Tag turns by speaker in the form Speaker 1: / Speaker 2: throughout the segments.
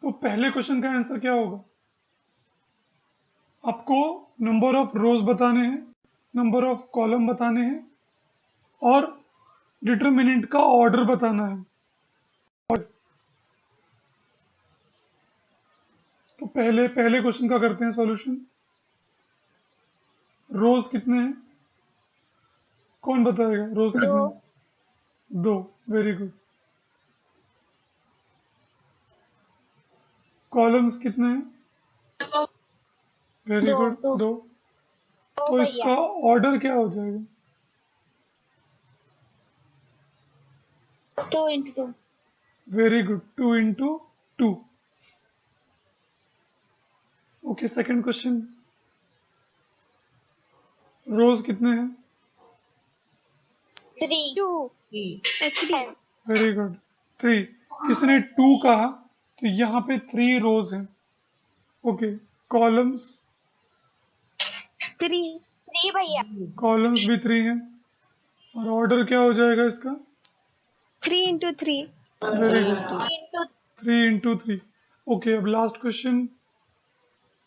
Speaker 1: तो पहले क्वेश्चन का आंसर क्या होगा? आपको नंबर ऑफ रोज बताने हैं, नंबर ऑफ कॉलम बताने हैं और डिटरमिनेंट का ऑर्डर बताना है। तो पहले क्वेश्चन का करते हैं सॉल्यूशन। रोज कितने हैं? कौन बताएगा रोज कितने हैं? 2। Very good. कॉलम्स कितने हैं? Very good, 2। तो इसका ऑर्डर क्या हो जाएगा?
Speaker 2: 2 into 2।
Speaker 1: Very good, 2 into 2। Okay, second question. Rows कितने हैं?
Speaker 2: 3 2
Speaker 1: वेरी गुड, 3। किसने 2 कहा तो यहाँ पे 3 रोज हैं। ओके, कॉलम्स
Speaker 2: 3 भैया।
Speaker 1: कॉलम्स भी 3 हैं और ऑर्डर क्या हो जाएगा इसका?
Speaker 2: 3 into 3।
Speaker 1: Very good, 3 into 3। Okay, अब लास्ट क्वेश्चन।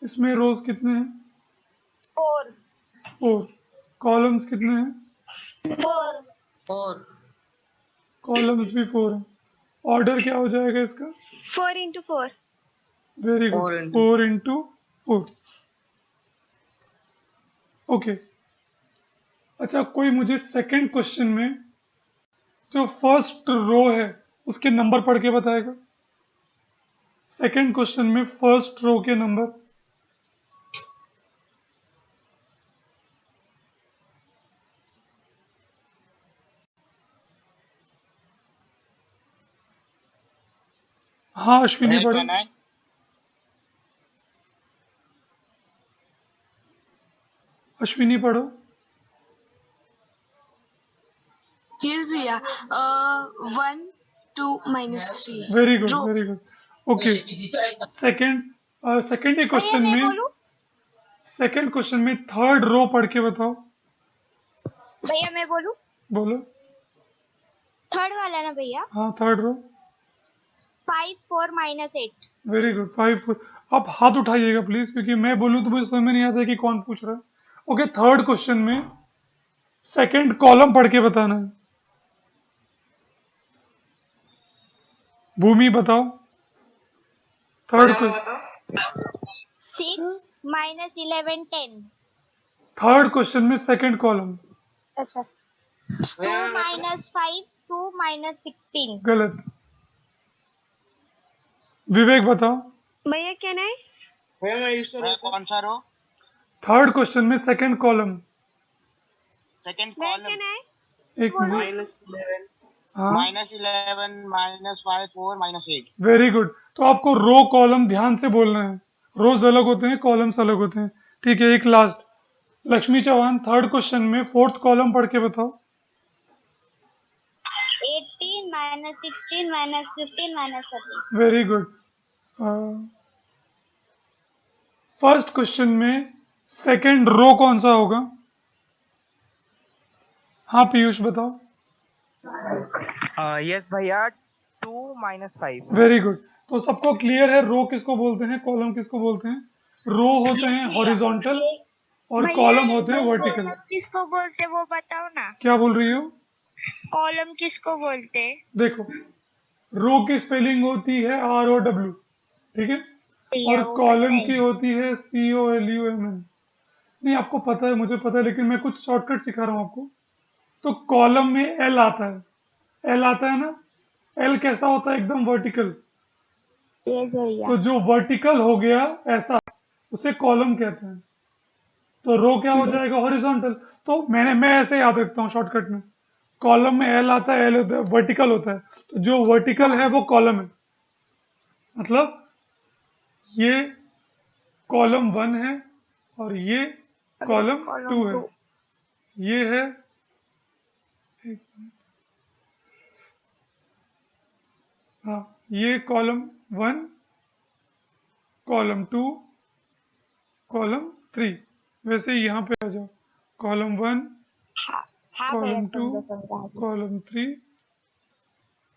Speaker 1: इसमें रोज कितने हैं?
Speaker 2: 4
Speaker 1: 4। कॉलम्स कितने हैं?
Speaker 2: 4
Speaker 1: कॉलम्स भी 4 हैं। ऑर्डर क्या हो जाएगा इसका?
Speaker 2: 4 into 4।
Speaker 1: Very good, 4 into 4। Okay, अच्छा, कोई मुझे सेकंड क्वेश्चन में जो फर्स्ट रो है उसके नंबर पढ़ के बताएगा? सेकंड क्वेश्चन में फर्स्ट रो के नंबर। 'हाँ अश्विनी पढ़ो। अश्विनी पढ़ो।
Speaker 2: Yes भैया। 1 2 minus 3।
Speaker 1: Very good, very good. Okay, second second question में थर्ड रो पढ़ के बताओ।
Speaker 2: भैया मैं बोलूं?
Speaker 1: बोलो।
Speaker 2: थर्ड वाला ना भैया?
Speaker 1: हाँ, third row.
Speaker 2: 5 4 minus 8।
Speaker 1: Very good, 5। आप हाथ उठाइएगा प्लीज, क्योंकि मैं बोलूँ तो मुझे समझ में नहीं आता कि कौन पूछ रहा है। ओके, थर्ड क्वेश्चन में सेकंड कॉलम पढ़ के बताना है। भूमि बताओ। Third question
Speaker 2: 6 minus 11 10।
Speaker 1: Third question में सेकंड कॉलम।
Speaker 2: अच्छा। 2 minus 5 2 minus 16।
Speaker 1: गलत। विवेक बताओ।
Speaker 2: भैया क्या है?
Speaker 3: भैया कौन सा रो?
Speaker 1: थर्ड क्वेश्चन में सेकंड कॉलम।
Speaker 3: Second column.
Speaker 1: एक मिनट। हाँ,
Speaker 3: -11 -5 4 -8।
Speaker 1: Very good. तो आपको रो कॉलम ध्यान से बोलना है। रोज अलग होते हैं, कॉलम्स अलग होते हैं। ठीक है, एक last. Lakshmi Chauhan, third question में फोर्थ कॉलम पढ़ के बताओ।
Speaker 2: 18 minus 16 minus 15 minus 13।
Speaker 1: Very good. First question में सेकंड रो कौन सा होगा? हाँ पीयूष बताओ।
Speaker 4: यस भैया, 2 minus 5।
Speaker 1: Very good. तो सबको क्लियर है रो किसको बोलते हैं, कॉलम किसको बोलते हैं? रो होते हैं हॉरिजॉन्टल और कॉलम होते हैं वर्टिकल।
Speaker 2: किसको बोलते वो बताओ ना।
Speaker 1: क्या बोल रही हो?
Speaker 2: कॉलम किसको बोलते?
Speaker 1: देखो, रो की स्पेलिंग होती है ROW, ठीक है, और कॉलम की होती है COLUMN। नहीं, आपको पता है, मुझे पता है, लेकिन मैं कुछ शॉर्टकट सिखा रहा हूँ आपको। तो कॉलम में एल आता है, एल आता है ना। एल कैसा होता है? एकदम वर्टिकल। तो जो वर्टिकल हो गया ऐसा, उसे कॉलम कहते हैं। तो रो क्या हो जाएगा? हॉरिजॉन्टल। तो मैं ऐसे याद रखता हूँ शॉर्टकट में। कॉलम में एल आता है, एल वर्टिकल होता है, तो जो वर्टिकल है वो कॉलम है। मतलब ये कॉलम 1 है और ये कॉलम 2 है। ये है, एक मिनट, हाँ, ये कॉलम 1, कॉलम 2, कॉलम 3। वैसे ही यहाँ पे आ जाओ। Column 1, column 2, column 3,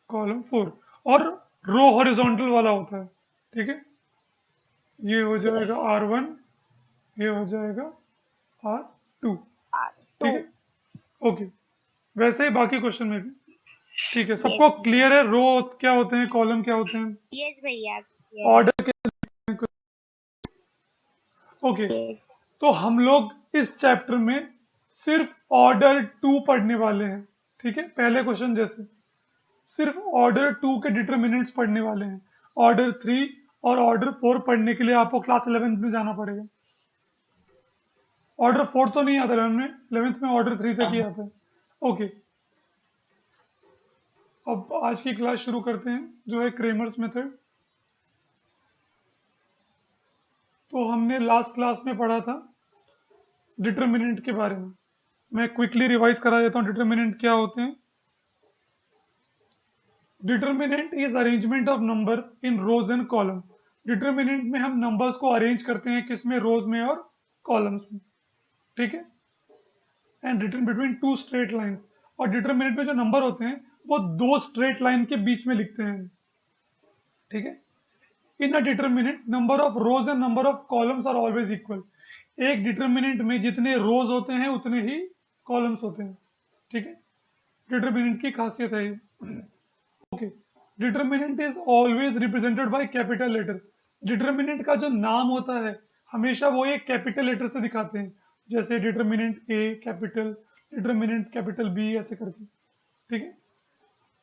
Speaker 1: column 4। और रो हॉरिजॉन्टल वाला होता है, ठीक है, ये हो जाएगा R1, ये हो जाएगा R2। ठीक है, ओके। वैसे ही बाकी क्वेश्चन में भी ठीक है। सबको क्लियर है रो क्या होते हैं, कॉलम क्या होते हैं,
Speaker 2: यस भैया।
Speaker 1: ऑर्डर के? ओके, तो हम लोग इस चैप्टर में सिर्फ ऑर्डर 2 पढ़ने वाले हैं। ठीक है, पहले क्वेश्चन जैसे सिर्फ ऑर्डर 2 के डिटरमिनेंट्स पढ़ने वाले हैं। ऑर्डर 3 और ऑर्डर 4 पढ़ने के लिए आपको क्लास 11th में जाना पड़ेगा। ऑर्डर 4 तो नहीं आता 11th में ऑर्डर 3 तक ही आता है। ओके, अब आज की क्लास शुरू करते हैं जो है क्रेमर्स मेथड। तो हमने लास्ट क्लास में पढ़ा था डिटरमिनेंट के बारे में। मैं क्विकली रिवाइज करा देता हूँ डिटरमिनेंट क्या होते हैं। Determinant is arrangement of number in rows and column. Determinant में हम नंबर्स को अरेंज करते हैं, किसमें, रोज में और कॉलम्स में। ठीक है, and written between 2 straight line. और डिटरमिनेंट में जो नंबर होते हैं वो 2 स्ट्रेट लाइन के बीच में लिखते हैं। ठीक है, in a determinant number of rows and number of columns are always equal. एक डिटरमिनेंट में जितने रोज होते हैं उतने ही कॉलम्स होते हैं। ठीक है, डिटरमिनेंट की खासियत है ये। Okay, determinant is always represented by capital letter. Determinant का जो नाम होता है हमेशा वो एक कैपिटल लेटर से दिखाते हैं, जैसे determinant A capital, determinant capital B, ऐसे करके। ठीक है,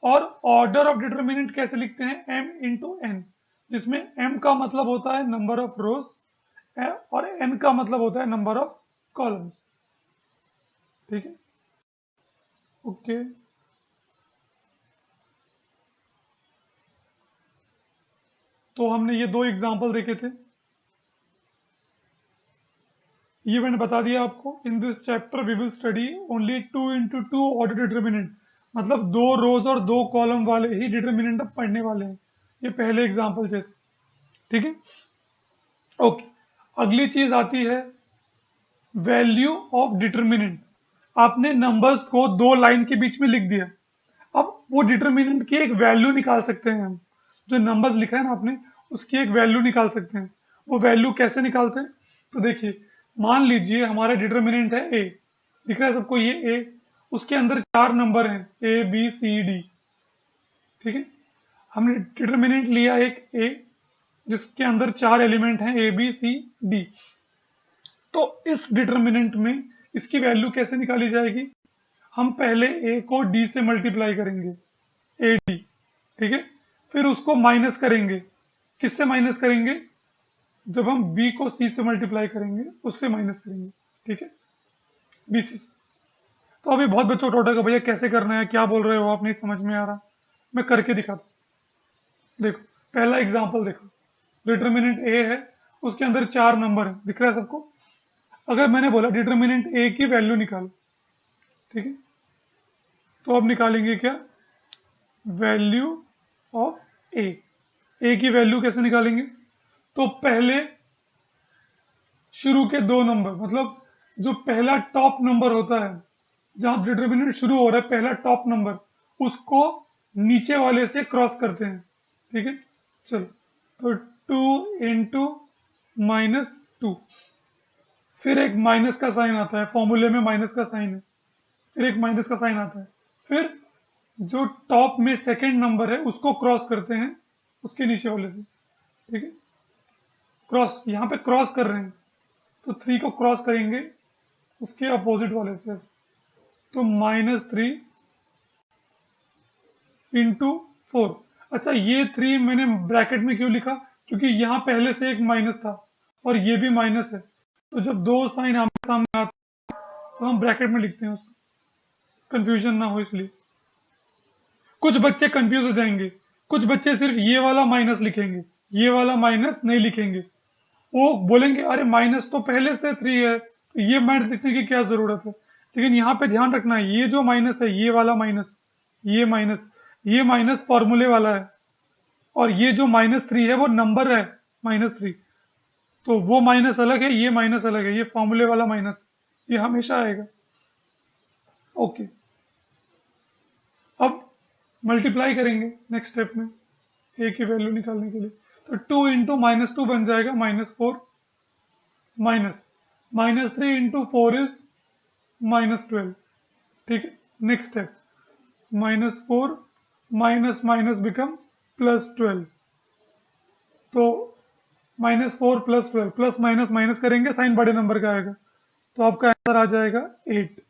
Speaker 1: और ऑर्डर ऑफ डिटरमिनेंट कैसे लिखते हैं, m इंटू एन, जिसमें m का मतलब होता है नंबर ऑफ रोज और n का मतलब होता है नंबर ऑफ कॉलम्स। ठीक है, ओके। तो हमने ये 2 एग्जांपल देखे थे, ये मैंने बता दिया आपको। In this chapter we will study only 2 into 2 order determinant, मतलब 2 रोज और 2 कॉलम वाले ही डिटरमिनेंट अब पढ़ने वाले हैं, ये पहले एग्जांपल जैसे। ठीक है, ओके। अगली चीज आती है वैल्यू ऑफ डिटरमिनेंट। आपने नंबर्स को 2 लाइन के बीच में लिख दिया, अब वो डिटरमिनेंट की एक वैल्यू निकाल सकते हैं हम। जो नंबर्स लिखा है ना आपने, उसकी एक वैल्यू निकाल सकते हैं। वो वैल्यू कैसे निकालते हैं, तो देखिए, मान लीजिए हमारा डिटरमिनेंट है ए, दिख रहा है सबको ये ए, उसके अंदर 4 नंबर हैं ए बी सी डी। ठीक है, हमने डिटरमिनेंट लिया एक ए जिसके अंदर 4 एलिमेंट हैं ए बी सी डी। तो इस डिटरमिनेंट में इसकी वैल्यू कैसे निकाली जाएगी, हम पहले ए को डी से मल्टीप्लाई करेंगे, ए डी। ठीक है, फिर उसको माइनस करेंगे, किससे माइनस करेंगे, जब हम बी को सी से मल्टीप्लाई करेंगे उससे माइनस करेंगे। ठीक है, बी सी से। तो अभी बहुत बच्चों को डाउट है भैया कैसे करना है, क्या बोल रहे हो आप, नहीं समझ में आ रहा। मैं करके दिखाता हूं। देखो, पहला एग्जांपल देखो, डिटरमिनेंट ए है, उसके अंदर 4 नंबर है, दिख रहा है सबको। अगर मैंने बोला डिटरमिनेंट ए की वैल्यू निकालो, ठीक है, तो अब निकालेंगे क्या, वैल्यू ऑफ ए की वैल्यू कैसे निकालेंगे, तो पहले शुरू के 2 नंबर, मतलब जो पहला टॉप नंबर होता है जहां डिटरमिनेंट शुरू हो रहा है, पहला टॉप नंबर, उसको नीचे वाले से क्रॉस करते हैं। ठीक है, चलो, तो 2 इंटू -2, फिर एक माइनस का साइन आता है, फॉर्मूले में माइनस का साइन है, फिर एक माइनस का साइन आता है, फिर जो टॉप में सेकंड नंबर है उसको क्रॉस करते हैं उसके नीचे वाले से। ठीक है, क्रॉस, यहाँ पे क्रॉस कर रहे हैं, तो 3 को क्रॉस करेंगे उसके अपोजिट वाले से, तो -3 इंटू 4। अच्छा, ये 3 मैंने ब्रैकेट में क्यों लिखा, क्योंकि यहाँ पहले से एक माइनस था और ये भी माइनस है, तो जब 2 साइन आमने सामने आते हैं तो हम ब्रैकेट में लिखते हैं उसको, कंफ्यूजन ना हो इसलिए। कुछ बच्चे कंफ्यूज हो जाएंगे, कुछ बच्चे सिर्फ ये वाला माइनस लिखेंगे, ये वाला माइनस नहीं लिखेंगे, वो बोलेंगे अरे माइनस तो पहले से 3 है, तो ये माइनस लिखने की क्या जरूरत है। लेकिन यहाँ पे ध्यान रखना है, ये जो माइनस है, ये वाला माइनस, ये माइनस फॉर्मूले वाला है, और ये जो -3 है वो नंबर है -3, तो वो माइनस अलग है, ये माइनस अलग है, ये फॉर्मूले वाला माइनस, ये हमेशा आएगा। ओके, अब मल्टीप्लाई करेंगे नेक्स्ट स्टेप में ए की वैल्यू निकालने के लिए, तो 2 इंटू -2 बन जाएगा -4 माइनस -3 इंटू 4 इज -12। ठीक है, next step -4 minus minus becomes +12। तो -4 +12 प्लस माइनस माइनस करेंगे साइन बड़े नंबर का आएगा, तो आपका आंसर आ जाएगा 8।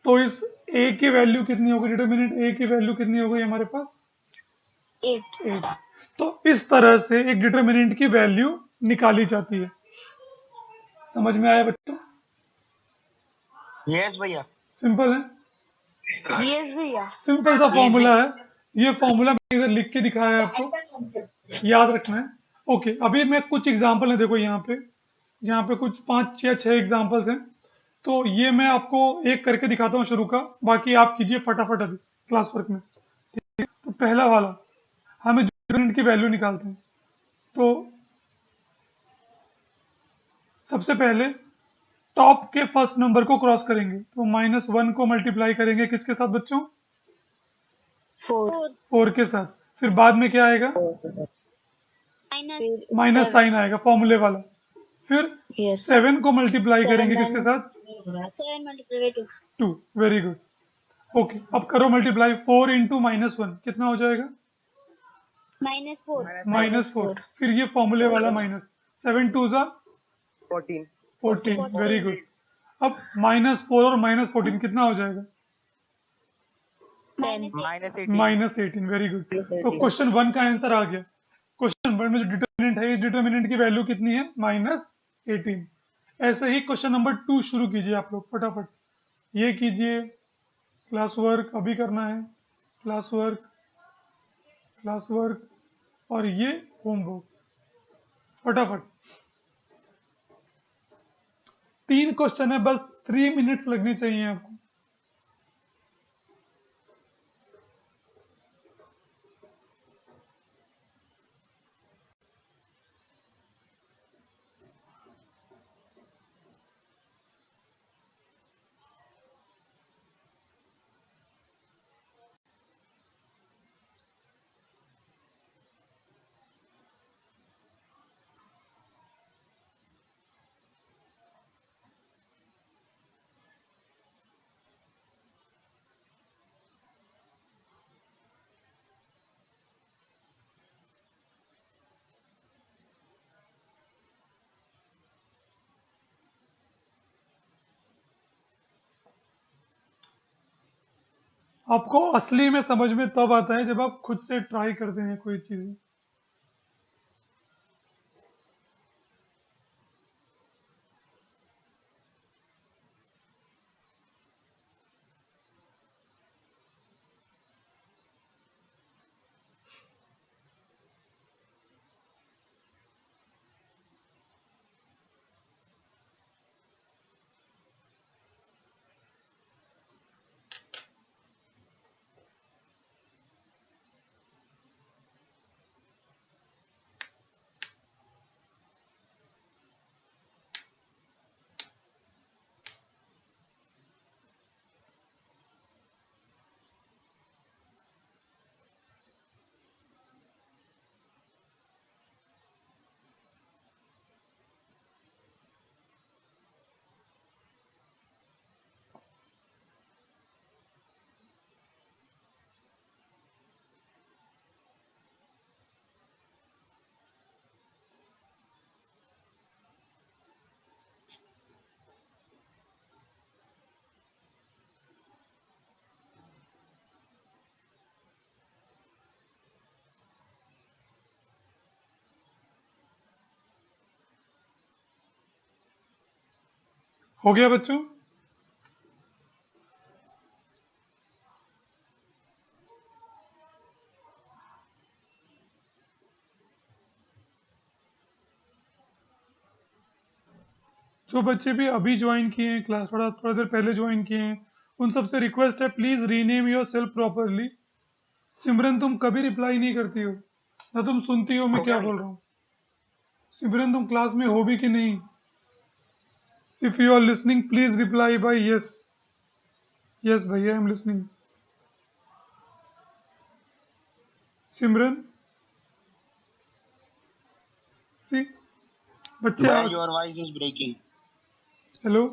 Speaker 1: तो इस ए की वैल्यू कितनी होगी, डिटर्मिनेंट ए की वैल्यू कितनी हो गई हमारे पास 8। तो इस तरह से एक डिटर्मिनेंट की वैल्यू निकाली जाती है। समझ में आया बच्चों?
Speaker 3: यस भैया।
Speaker 1: सिंपल है,
Speaker 2: यस भैया।
Speaker 1: सिंपल सा फॉर्मूला है। ये फॉर्मूला मैंने इधर लिख के दिखाया है, आपको याद रखना है। ओके, अभी मैं कुछ एग्जांपल है, देखो यहाँ पे कुछ 5 या 6 एग्जांपल्स हैं। तो ये मैं आपको एक करके दिखाता हूँ शुरू का, बाकी आप कीजिए फटाफट अभी क्लास वर्क में। तो पहला वाला, हमें डिटर्मिनेंट की वैल्यू निकालते हैं। तो सबसे पहले टॉप के फर्स्ट नंबर को क्रॉस करेंगे, तो -1 को मल्टीप्लाई करेंगे किसके साथ बच्चों, 4 के साथ। फिर बाद में क्या आएगा, माइनस साइन आएगा फॉर्मूले वाला। फिर 7 को मल्टीप्लाई करेंगे किसके साथ, 2। Very good. ओके, अब करो मल्टीप्लाई 4 इंटू -1 कितना हो जाएगा, -4। फिर ये फॉर्मूले वाला माइनस, 7 2 ज़ा 14। Very good. अब -4 और -14 कितना हो जाएगा, -18। Very good. तो क्वेश्चन 1 का आंसर आ गया। क्वेश्चन 1 में जो डिटर्मिनेंट है, इस डिटर्मिनेंट की वैल्यू कितनी है, -18। ऐसे ही क्वेश्चन नंबर 2 शुरू कीजिए आप लोग फटाफट। ये कीजिए, क्लास वर्क अभी करना है, क्लास वर्क और ये होमवर्क फटाफट। 3 क्वेश्चन है, बस 3 मिनट्स लगने चाहिए आपको। आपको असली में समझ में तब आता है जब आप खुद से ट्राई करते हैं कोई चीज़। हो गया बच्चों? जो बच्चे भी अभी ज्वाइन किए हैं क्लास, थोड़ा देर पहले ज्वाइन किए हैं, उन सबसे रिक्वेस्ट है, please rename yourself properly. Simran तुम कभी रिप्लाई नहीं करती हो, ना तुम सुनती हो मैं क्या बोल रहा हूँ। सिमरन तुम क्लास में हो भी कि नहीं? If you are listening please reply by yes. Yes भैया, आई एम लिसनिंग। सिमरन सी बच्चे
Speaker 3: Where your voice is breaking.
Speaker 1: Hello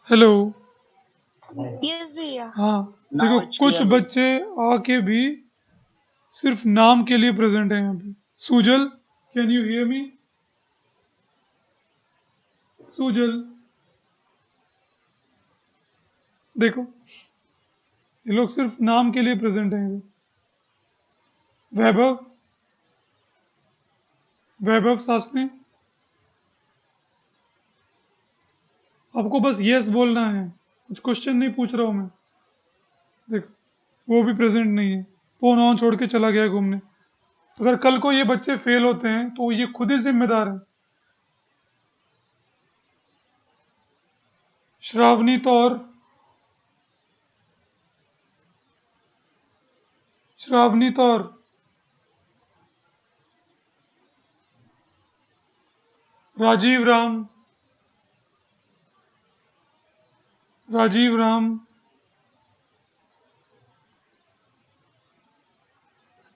Speaker 1: hello
Speaker 2: Yes, भैया.
Speaker 1: हाँ
Speaker 3: Now
Speaker 1: देखो
Speaker 3: it's
Speaker 1: कुछ
Speaker 3: clear, bhai.
Speaker 1: बच्चे आके भी सिर्फ नाम के लिए प्रेजेंट है यहाँ पे। Sujal, can you hear me? Sujal, देखो ये लोग सिर्फ नाम के लिए प्रेजेंट हैं। वैभव, वैभव शास्त्री, आपको बस यस बोलना है, कुछ क्वेश्चन नहीं पूछ रहा हूँ मैं। देखो वो भी प्रेजेंट नहीं है, फोन ऑन छोड़ के चला गया घूमने। अगर कल को ये बच्चे फेल होते हैं तो ये खुद ही जिम्मेदार है। श्रावणी तौर, श्रावणी तौर, राजीव राम, राजीव राम,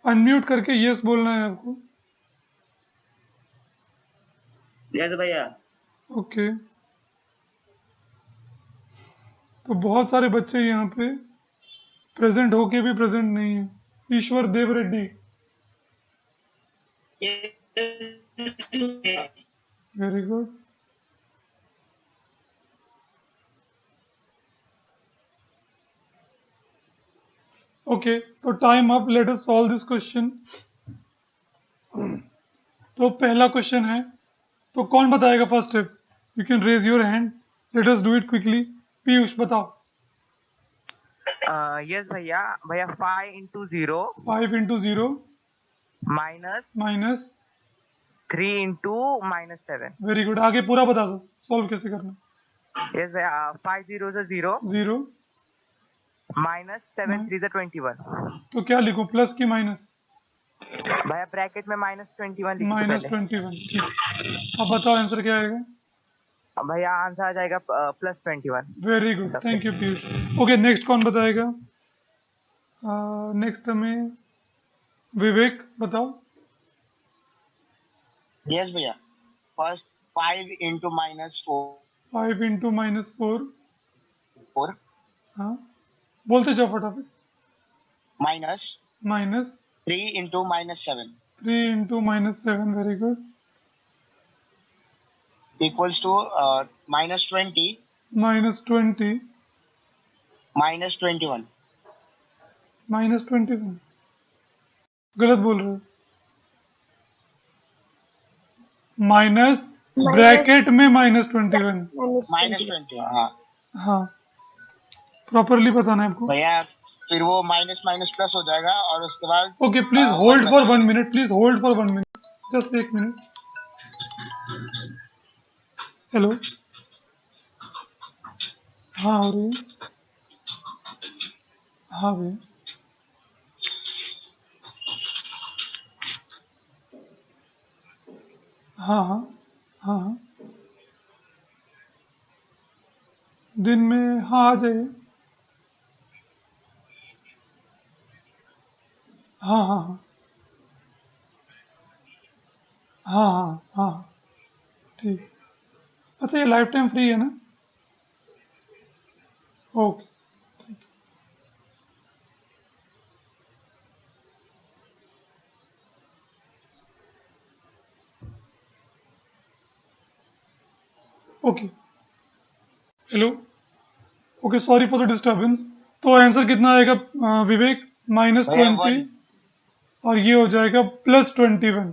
Speaker 1: अनम्यूट करके यस बोलना है आपको।
Speaker 5: यस भैया।
Speaker 1: ओके, तो बहुत सारे बच्चे यहाँ पे प्रेजेंट होके भी प्रेजेंट नहीं है। Ishwar Dev Reddy, very good. Okay, तो time up, let us solve this question. तो पहला क्वेश्चन है, तो कौन बताएगा first step? You can raise your hand, let us do it quickly. Piyush बताओ।
Speaker 4: यस भैया। भैया 5 into 0
Speaker 1: 5 into 0
Speaker 4: minus
Speaker 1: minus
Speaker 4: 3 into -7.
Speaker 1: Very good, आगे पूरा बता दो सॉल्व कैसे करना।
Speaker 4: यस भैया। 5 0 से 0
Speaker 1: 0
Speaker 4: minus 7 3 से 21.
Speaker 1: तो क्या लिखूं, प्लस की माइनस?
Speaker 4: भैया ब्रैकेट में -21 लिखो
Speaker 1: माइनस
Speaker 4: पहले।
Speaker 1: 21, ठीक। अब बताओ आंसर क्या आएगा?
Speaker 4: भैया आंसर आ जाएगा +21.
Speaker 1: Very good, thank you Piyush. Okay, next कौन बताएगा? नेक्स्ट हमें विवेक बताओ।
Speaker 3: Yes, भैया. First 5 into -4.
Speaker 1: 5 into -4, हाँ बोलते जाओ फटाफट।
Speaker 3: Minus
Speaker 1: minus
Speaker 3: 3 into -7
Speaker 1: 3 into -7, very good.
Speaker 3: equals to -20
Speaker 1: -20
Speaker 3: -21.
Speaker 1: -21, गलत बोल रहे हो। माइनस ब्रैकेट में -21,
Speaker 3: -21. हाँ
Speaker 1: हाँ प्रॉपरली बताना है आपको।
Speaker 3: भैया, फिर वो माइनस माइनस प्लस हो जाएगा और उसके बाद
Speaker 1: okay, please hold for 1 minute, please hold for 1 minute, just 1 minute. Hello, हाँ हो रही है, हाँ भैया। हाँ हाँ हाँ हाँ, दिन में हाँ आ जाइए। हाँ हाँ हाँ हाँ हाँ हाँ, ठीक। अच्छा ये लाइफ टाइम फ्री है ना? Okay, okay. Hello, okay, sorry for the disturbance. तो आंसर कितना आएगा विवेक?
Speaker 3: भैया
Speaker 1: -20 और ये हो जाएगा +21।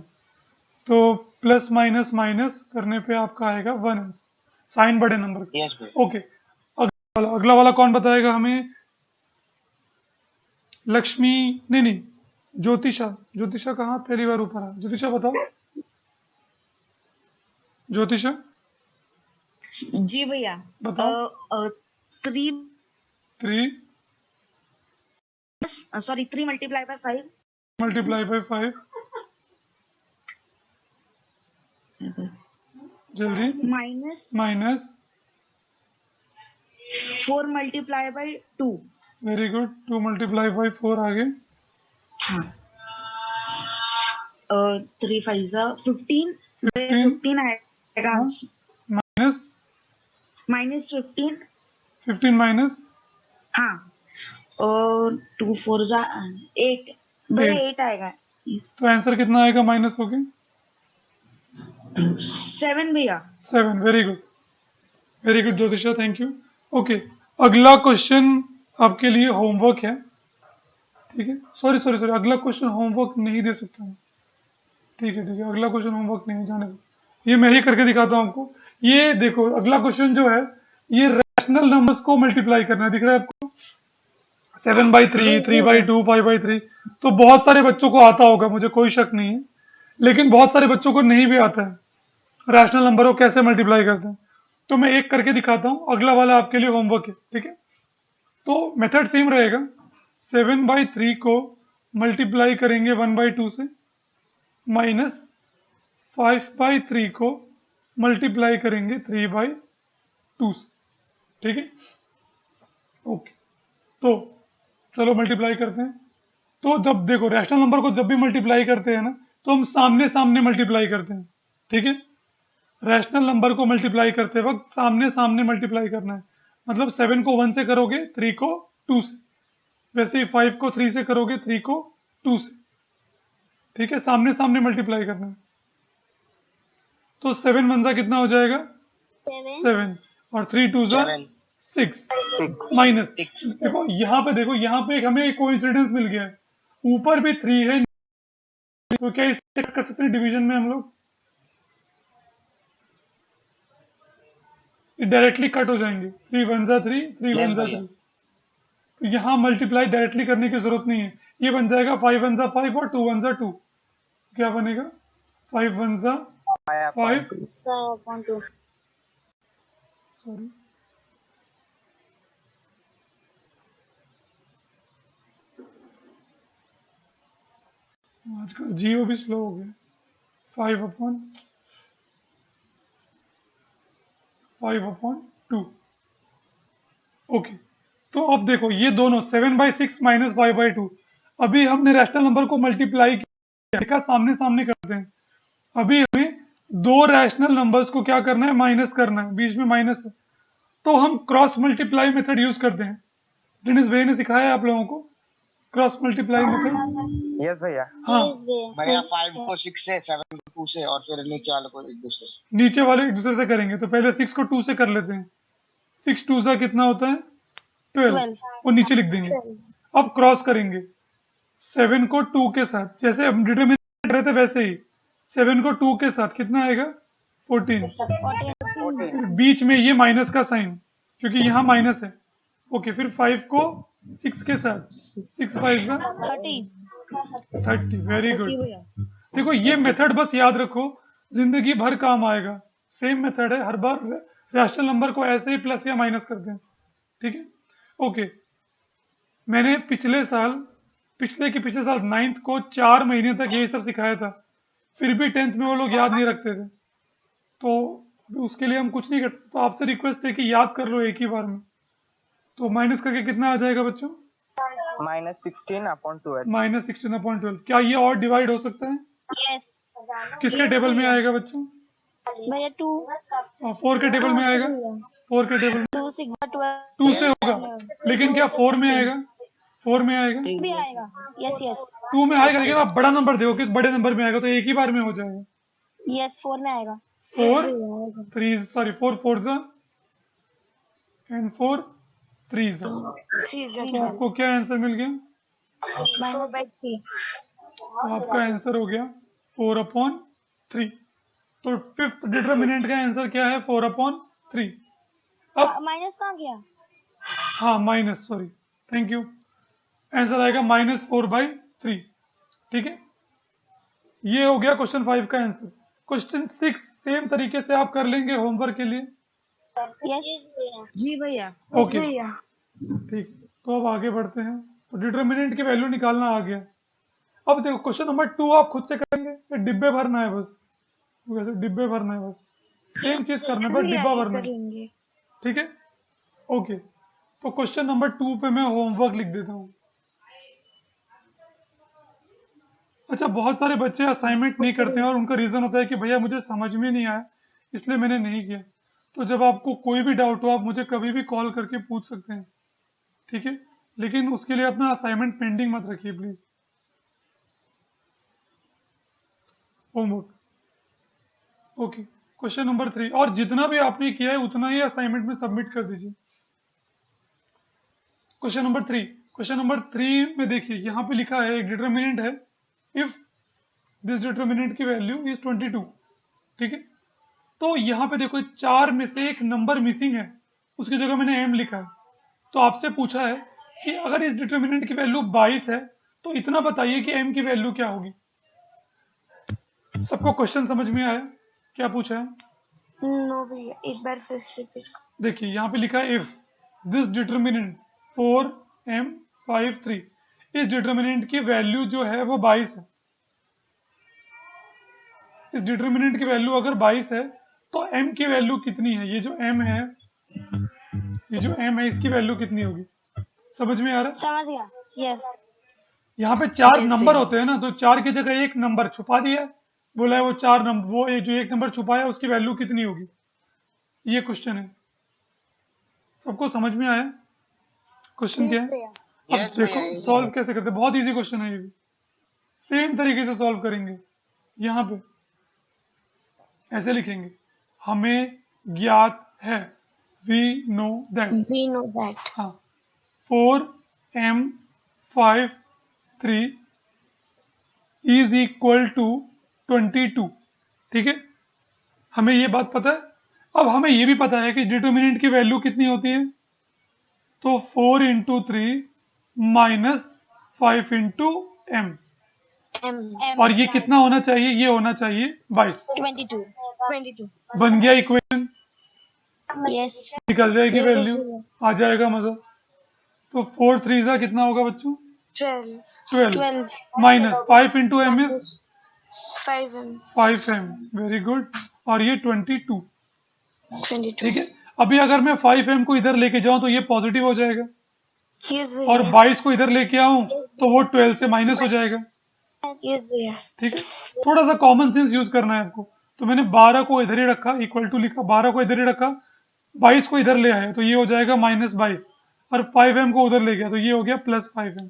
Speaker 1: तो प्लस माइनस माइनस करने पे आपका आएगा 1, साइन बड़े नंबर का।
Speaker 3: यस भैया।
Speaker 1: ओके, अगला वाला कौन बताएगा हमें? लक्ष्मी, नहीं नहीं, ज्योतिषा। ज्योतिषा कहाँ पहली बार ऊपर आ? ज्योतिषा बताओ। ज्योतिषा
Speaker 6: जी भैया।
Speaker 1: बताओ।
Speaker 6: 3
Speaker 1: 3
Speaker 6: sorry 3 multiplied by 5
Speaker 1: multiply by 5, जल्दी।
Speaker 6: minus
Speaker 1: minus
Speaker 6: 4 multiplied by 2।
Speaker 1: Very good, 2 multiply by 4 आगे।
Speaker 6: हाँ 3 5 15
Speaker 1: 15
Speaker 6: 15 आएगा
Speaker 1: माइनस
Speaker 6: माइनस 15
Speaker 1: 15 माइनस
Speaker 6: हाँ और 2 4 8 भैया
Speaker 1: 8,
Speaker 6: 8 आएगा
Speaker 1: तो आंसर कितना आएगा माइनस हो गया?
Speaker 6: 7 भैया
Speaker 1: 7। Very good Jyotisha, thank you. Okay, अगला क्वेश्चन आपके लिए होमवर्क है, ठीक है। सॉरी, अगला क्वेश्चन होमवर्क नहीं दे सकता हूँ, ठीक है, अगला क्वेश्चन होमवर्क नहीं, जाने दो, ये मैं ही करके दिखाता हूँ आपको। ये देखो, अगला क्वेश्चन जो है, ये रैशनल नंबर्स को मल्टीप्लाई करना है, दिख रहा है आपको? 7/3, 3/2, 5/3। तो बहुत सारे बच्चों को आता होगा, मुझे कोई शक नहीं है, लेकिन बहुत सारे बच्चों को नहीं भी आता है रैशनल नंबर को कैसे मल्टीप्लाई करते हैं। तो मैं एक करके दिखाता हूँ, अगला वाला आपके लिए होमवर्क है, ठीक है। तो मेथड सेम रहेगा, 7/3 को मल्टीप्लाई करेंगे 1/2 से, माइनस 5/3 को मल्टीप्लाई करेंगे 3/2 से, ठीक है। ओके, तो चलो मल्टीप्लाई करते हैं। तो जब देखो, रैशनल नंबर को जब भी मल्टीप्लाई करते हैं ना, तो हम सामने सामने मल्टीप्लाई करते हैं, ठीक है। रैशनल नंबर को मल्टीप्लाई करते वक्त सामने सामने मल्टीप्लाई करना है। मतलब 7 को 1 से करोगे, 3 को 2 से, वैसे ही 5 को 3 से करोगे, 3 को 2 से, ठीक है। सामने सामने मल्टीप्लाई करना है। तो 7 1 कितना हो जाएगा? 7, और 3 2
Speaker 3: 7
Speaker 1: 6 माइनस। देखो यहाँ पे, देखो यहाँ पे हमें एक कोइंसिडेंस मिल गया है, ऊपर भी 3 है, तो क्या इसे कर सकते हैं डिवीजन में हम लोग? डायरेक्टली कट हो जाएंगे, 3 1 3, 3
Speaker 3: यस
Speaker 1: 1
Speaker 3: भैया
Speaker 1: 3। तो यहाँ मल्टीप्लाई डायरेक्टली करने की जरूरत नहीं है, ये बन जाएगा 5 1 5 और 2 1 2। क्या बनेगा? 5 1 5,
Speaker 2: 5/2
Speaker 1: सॉरी, आजकल जियो भी स्लो हो गया। 5/2। ओके, तो अब देखो ये दोनों 7/6 माइनस 5/2, अभी हमने रैशनल नंबर को मल्टीप्लाई किया, देखा सामने सामने करते हैं। अभी हमें दो रैशनल नंबर्स को क्या करना है? माइनस करना है, बीच में माइनस है, तो हम क्रॉस मल्टीप्लाई मेथड यूज करते हैं। डेनिस भैया ने सिखाया है आप लोगों को क्रॉस मल्टीप्लाई मेथड?
Speaker 4: यस भैया।
Speaker 1: हाँ,
Speaker 2: Yes, भैया।
Speaker 3: भैया 5 को 6 से, 7 को 2 से, और फिर नीचे वाले को एक दूसरे से।
Speaker 1: नीचे वाले एक दूसरे से करेंगे, तो पहले 6 को 2 से कर लेते हैं। 6 2 सा कितना होता है? 12, वो नीचे लिख देंगे। अब क्रॉस करेंगे 7 को 2 के साथ, जैसे हम डिटरमिनेंट रहे थे वैसे ही 7 को 2 के साथ कितना आएगा? 14। फिर बीच में ये माइनस का साइन, क्योंकि यहाँ माइनस है। ओके, फिर 5 को 6 के साथ, 6 5 का 30। Very good.
Speaker 6: भैया
Speaker 1: देखो ये मेथड बस याद रखो, जिंदगी भर काम आएगा। सेम मेथड है, हर बार रैशनल नंबर को ऐसे ही प्लस या माइनस करते हैं, ठीक है। ओके, मैंने पिछले साल 9th को 4 महीने तक ये सब सिखाया था, फिर भी 10th में वो लोग याद नहीं रखते थे, तो अभी उसके लिए हम कुछ नहीं करते। तो आपसे रिक्वेस्ट है कि याद कर लो एक ही बार में। तो माइनस करके कितना आ जाएगा बच्चों?
Speaker 4: -16/12।
Speaker 1: -16/12। क्या ये और डिवाइड हो सकता है?
Speaker 2: Yes.
Speaker 1: किसके टेबल में आएगा बच्चों?
Speaker 2: भैया 2
Speaker 1: और 4 के टेबल में आएगा? 4 के टेबल में
Speaker 2: 2 6 12
Speaker 1: 2 से होगा, लेकिन क्या 4 में आएगा? 4 में आएगा,
Speaker 2: भी आएगा। Yes, yes.
Speaker 1: 2 में आएगा, लेकिन आप बड़ा नंबर देखो किस बड़े नंबर में आएगा, तो एक ही बार में हो जाएगा।
Speaker 2: Yes, 4 में आएगा।
Speaker 1: 4 3 सॉरी 4 4 एंड 4 3। तो आपको क्या आंसर मिल गया?
Speaker 6: 4/3
Speaker 1: तो आपका आंसर हो गया 4/3। तो फिफ्थ डिटरमिनेंट का आंसर क्या है? 4/3। अब
Speaker 2: माइनस कहाँ गया?
Speaker 1: हाँ, minus, sorry, thank you. Answer आएगा -4/3, ठीक है। ये हो गया क्वेश्चन 5 का आंसर। क्वेश्चन 6 सेम तरीके से आप कर लेंगे होमवर्क के लिए,
Speaker 2: Yes, भैया।
Speaker 6: जी भैया
Speaker 1: ओके, ठीक। तो अब आगे बढ़ते हैं। तो डिटरमिनेंट की वैल्यू निकालना आ गया। अब देखो क्वेश्चन नंबर 2 आप खुद से करेंगे, ये डिब्बे भरना है बस, वैसे डिब्बे भरना है बस, सेम चीज करना है, बस डिब्बा भरना है,
Speaker 6: करेंगे
Speaker 1: ठीक है। ओके, तो क्वेश्चन नंबर 2 पे मैं होमवर्क लिख देता हूँ। अच्छा, बहुत सारे बच्चे असाइनमेंट नहीं करते हैं और उनका रीज़न होता है कि भैया मुझे समझ में नहीं आया इसलिए मैंने नहीं किया। तो जब आपको कोई भी डाउट हो आप मुझे कभी भी कॉल करके पूछ सकते हैं, ठीक है? लेकिन उसके लिए अपना असाइनमेंट पेंडिंग मत रखिए please. Homework. Okay, question number 3, और जितना भी आपने किया है उतना ही असाइनमेंट में सबमिट कर दीजिए। क्वेश्चन नंबर 3, क्वेश्चन नंबर 3 में देखिए यहाँ पे लिखा है, एक डिटर्मिनेंट है, इफ दिस डिटर्मिनेंट की वैल्यू इज 22, ठीक है? तो यहाँ पे देखो 4 में से एक नंबर मिसिंग है, उसकी जगह मैंने m लिखा है। तो आपसे पूछा है कि अगर इस डिटर्मिनेंट की वैल्यू 22 है तो इतना बताइए कि m की वैल्यू क्या होगी। सबको क्वेश्चन समझ में आया? क्या पूछा है?
Speaker 6: नो भैया, एक बार फिर से repeat।
Speaker 1: देखिए यहाँ पे लिखा है, इफ दिस डिटर्मिनेंट 4 m 5 3, इस डिटर्मिनेंट की वैल्यू जो है वो 22 है। इस डिटर्मिनेंट की वैल्यू अगर 22 है तो m की वैल्यू कितनी है? ये जो m है, ये जो m है इसकी वैल्यू कितनी होगी? समझ में आ रहा है?
Speaker 2: समझ गया। यस।
Speaker 1: यहाँ पे 4 नंबर होते हैं ना, तो 4 की जगह एक नंबर छुपा दिया है, बोला है वो 4 नंबर, वो ये जो एक नंबर छुपाया उसकी वैल्यू कितनी होगी, ये क्वेश्चन है। सबको समझ में आया क्वेश्चन क्या है? अब
Speaker 3: यस
Speaker 1: देखो
Speaker 3: भैया।
Speaker 1: सॉल्व कैसे करते हैं, बहुत इजी क्वेश्चन है ये भी, सेम तरीके से सॉल्व करेंगे। यहाँ पे ऐसे लिखेंगे, हमें ज्ञात है, we know that,
Speaker 6: We know that।
Speaker 1: हाँ, 4 m 5 3 इज इक्वल टू 22, ठीक है? हमें ये बात पता है। अब हमें ये भी पता है कि डिटर्मिनेंट की वैल्यू कितनी होती है, तो 4 इंटू 3 माइनस 5 इंटू एम, और ये कितना होना चाहिए? ये होना चाहिए 22।
Speaker 2: 22।
Speaker 1: बन गया इक्वेशन,
Speaker 2: यस।
Speaker 1: निकल जाएगी
Speaker 6: Yes,
Speaker 1: वैल्यू,
Speaker 6: भैया।
Speaker 1: आ जाएगा मजा। तो 4 3 का कितना होगा बच्चों? 12 minus 5 into m is
Speaker 6: 5m
Speaker 1: 5m, very good, और ये 22,
Speaker 6: 22।
Speaker 1: ठीक है? अभी अगर मैं 5m को इधर लेके जाऊं तो ये पॉजिटिव हो जाएगा,
Speaker 6: Yes
Speaker 1: और
Speaker 6: भैया।
Speaker 1: 22 को इधर लेके आऊं तो वो 12 से माइनस हो जाएगा,
Speaker 6: Yes भैया।
Speaker 1: ठीक है? थोड़ा सा कॉमन सेंस यूज करना है आपको। तो मैंने 12 को इधर ही रखा, इक्वल टू लिखा, 12 को इधर ही रखा, 22 को इधर ले आया तो ये हो जाएगा -22, और 5m को उधर ले गया तो ये हो गया +5m,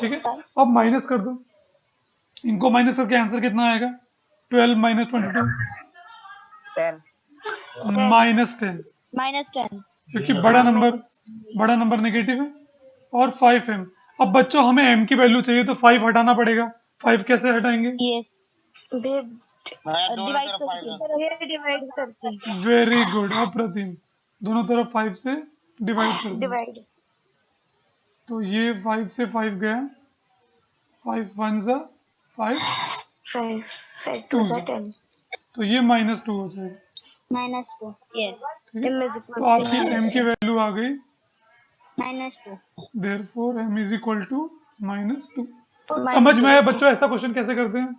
Speaker 1: ठीक है? अब माइनस कर दो, इनको माइनस करके आंसर कितना आएगा? 12 माइनस 22
Speaker 4: 10।
Speaker 1: -10,
Speaker 2: -10।
Speaker 1: क्योंकि बड़ा नंबर नेगेटिव है, और 5m। अब बच्चों हमें m की वैल्यू चाहिए तो 5 हटाना पड़ेगा, 5 कैसे हटाएंगे?
Speaker 2: यस।
Speaker 3: दोनों तरफ 5
Speaker 6: डिवाइड करके।
Speaker 1: वेरी गुड, अप्रतिम, दोनों तरफ 5 से डिवाइड कर दो।
Speaker 6: डिवाइड।
Speaker 1: तो ये 5 से 5 गया, 5 1 जा 5,
Speaker 6: 5
Speaker 1: 2
Speaker 6: 2
Speaker 1: जा,
Speaker 6: 10।
Speaker 1: तो ये -2 हो जाएगा,
Speaker 2: -2। यस।
Speaker 1: ठीक है?
Speaker 6: m is
Speaker 1: तो
Speaker 6: equal
Speaker 1: आपकी m की वैल्यू आ गई,
Speaker 2: -2।
Speaker 1: Therefore m is equal to -2।
Speaker 6: to
Speaker 1: समझ में आया बच्चों ऐसा क्वेश्चन कैसे करते हैं?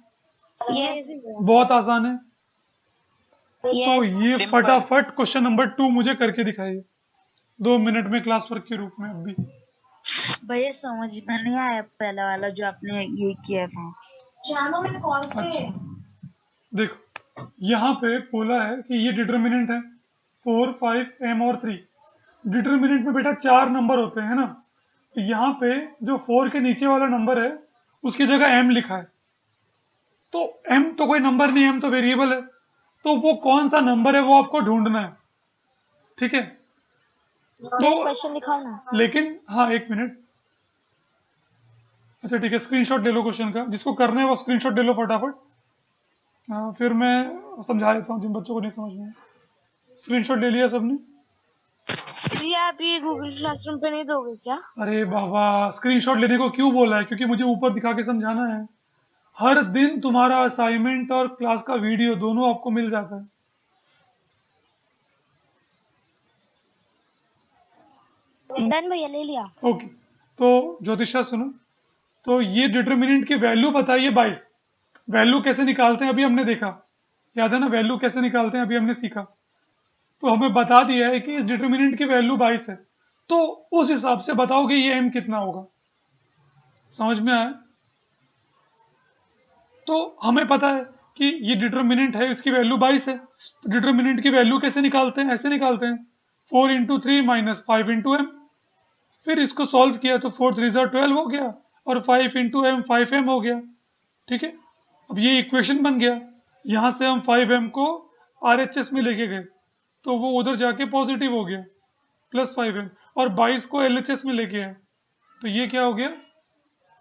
Speaker 2: यस।
Speaker 1: बहुत आसान है। तो
Speaker 2: यस।
Speaker 1: ये
Speaker 3: Simple।
Speaker 1: फटाफट क्वेश्चन नंबर 2 मुझे करके दिखाइए 2 मिनट में क्लास वर्क के रूप में। अभी
Speaker 6: भैया समझ में नहीं आया पहला वाला जो आपने ये किया था। जानो मैंने कॉल पे।
Speaker 1: देखो यहाँ पे बोला है कि ये डिटर्मिनेंट है 4 5 m और 3। डिटर्मिनेंट में बेटा 4 नंबर होते हैं ना, तो यहाँ पे जो 4 के नीचे वाला नंबर है उसकी जगह m लिखा है, तो m तो कोई नंबर नहीं, m तो वेरिएबल है, तो वो कौन सा नंबर है वो आपको ढूंढना है, ठीक है? तो
Speaker 2: क्वेश्चन दिखाओ ना।
Speaker 1: लेकिन हाँ, एक मिनट, अच्छा ठीक है, स्क्रीनशॉट ले लो क्वेश्चन का, जिसको करना है वो स्क्रीनशॉट ले लो फटाफट। फिर मैं समझा देता हूँ जिन बच्चों को नहीं समझ में। स्क्रीनशॉट ले लिया सबने?
Speaker 6: भैया आप ये गूगल क्लासरूम पे नहीं दोगे क्या?
Speaker 1: अरे बाबा, स्क्रीनशॉट लेने को क्यों बोला है? क्योंकि मुझे ऊपर दिखा के समझाना है। हर दिन तुम्हारा असाइनमेंट और क्लास का वीडियो दोनों आपको मिल जाता है।
Speaker 2: डन भैया, ले लिया।
Speaker 1: ओके, तो ज्योतिषा सुनो, तो ये डिटर्मिनेंट की वैल्यू बताइए 22। वैल्यू कैसे निकालते हैं अभी हमने देखा, याद है ना? वैल्यू कैसे निकालते हैं अभी हमने सीखा। तो हमें बता दिया है कि इस डिटर्मिनेंट की वैल्यू 22 है, तो उस हिसाब से बताओ कि ये m कितना होगा। समझ में आया? तो हमें पता है कि ये डिटर्मिनेंट है, इसकी वैल्यू 22 है। तो डिटर्मिनेंट की वैल्यू कैसे निकालते हैं? ऐसे निकालते हैं 4 इंटू 3 माइनस 5 इंटू एम। फिर इसको सॉल्व किया तो 4 3 12 हो गया और 5 इंटू एम 5m हो गया। ठीक है, अब ये इक्वेशन बन गया। यहाँ से हम 5m को RHS में लेके गए तो वो उधर जाके पॉजिटिव हो गया प्लस 5m, और 22 को LHS में लेके आए तो ये क्या हो गया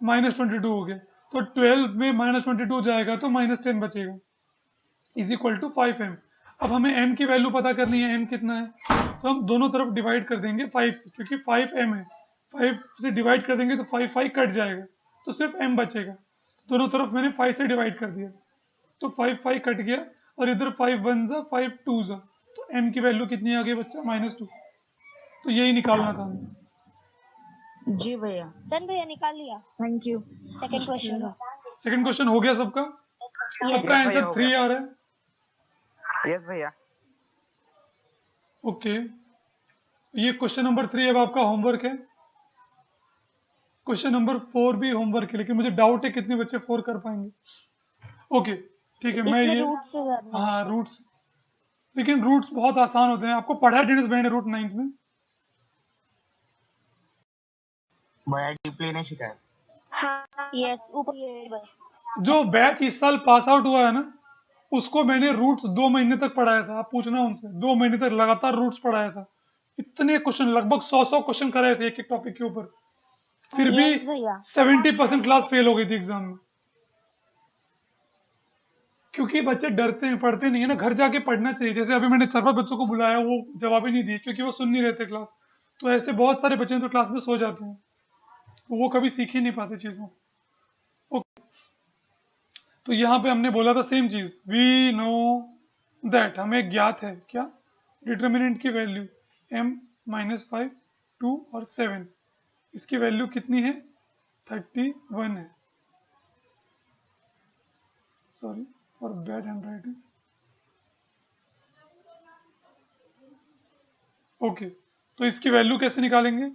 Speaker 1: -22 हो गया। तो 12 में -22 जाएगा तो -10 बचेगा इज इक्वल टू 5m। अब हमें m की वैल्यू पता करनी है, m कितना है, तो हम दोनों तरफ डिवाइड कर देंगे 5 से, क्योंकि 5m है। 5 से डिवाइड कर देंगे तो 5 कट जाएगा तो सिर्फ m बचेगा। दोनों तरफ मैंने 5 से डिवाइड कर दिया तो 5 कट गया और इधर 5 1 जा 5 2 जा, तो m की वैल्यू कितनी आ गई बच्चा -2। तो यही निकालना था हमें।
Speaker 6: जी भैया।
Speaker 2: डन भैया, निकाल लिया
Speaker 6: थैंक यू।
Speaker 2: सेकंड क्वेश्चन का।
Speaker 1: सेकंड क्वेश्चन हो गया सबका? सबका
Speaker 4: भैया,
Speaker 1: आंसर
Speaker 4: हो
Speaker 1: 3
Speaker 4: गया।
Speaker 1: आ रहा है।
Speaker 4: यस भैया।
Speaker 1: ओके, ये क्वेश्चन नंबर 3 अब आपका होमवर्क है। क्वेश्चन नंबर 4 भी होमवर्क है, लेकिन मुझे डाउट है कितने बच्चे 4 कर पाएंगे। ओके ठीक है, मैं
Speaker 2: इसमें
Speaker 1: ये
Speaker 2: रूट से ज्यादा
Speaker 1: हाँ रूट्स, लेकिन रूट्स बहुत आसान होते हैं। आपको पढ़ा है डेनिस भाई ने रूट 9th में?
Speaker 3: भैया डीपली नहीं सिखाया।
Speaker 6: हाँ
Speaker 2: यस, ऊपर ये बस।
Speaker 1: जो बैच इस साल पास आउट हुआ है ना, उसको मैंने रूट्स 2 महीने तक पढ़ाया था। आप पूछना उनसे, 2 महीने तक लगातार रूट्स पढ़ाया था। इतने क्वेश्चन, लगभग 100 क्वेश्चन कराए थे एक एक टॉपिक के ऊपर, फिर भी
Speaker 2: यस भैया।
Speaker 1: 70% क्लास फेल हो गई थी एग्जाम में, क्योंकि बच्चे डरते हैं, पढ़ते नहीं है ना। घर जाके पढ़ना चाहिए। जैसे अभी मैंने 4 बच्चों को बुलाया, वो जवाब ही नहीं दिए क्योंकि वो सुन नहीं रहे थे क्लास। तो ऐसे बहुत सारे बच्चे तो क्लास में सो जाते हैं, तो वो कभी सीख ही नहीं पाते चीज़ों। ओके, तो यहाँ पे हमने बोला था सेम चीज़, वी नो दैट, हमें ज्ञात है क्या, डिटर्मिनेंट की वैल्यू m -5 2 और 7, इसकी वैल्यू कितनी है 31 है। Sorry for bad hand writing. Okay, तो इसकी वैल्यू कैसे निकालेंगे?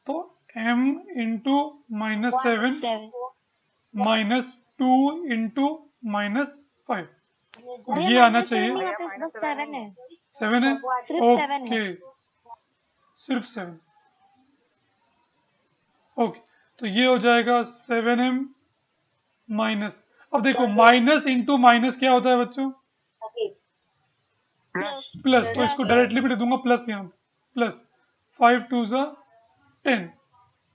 Speaker 1: तो m इंटू -7
Speaker 2: 7
Speaker 1: -2 इंटू -5, और ये
Speaker 2: भैया
Speaker 1: आना
Speaker 2: -7
Speaker 1: चाहिए
Speaker 2: नहीं, यहाँ पे बस 7 है।
Speaker 1: 7 है।
Speaker 2: सिर्फ 7 है।
Speaker 1: ओके, सिर्फ 7। ओके, तो ये हो जाएगा 7m माइनस, अब देखो माइनस इंटू माइनस क्या होता है बच्चों?
Speaker 3: Plus
Speaker 1: plus. तो इसको डायरेक्टली भी लिख दूंगा प्लस, यहाँ प्लस 5 2 10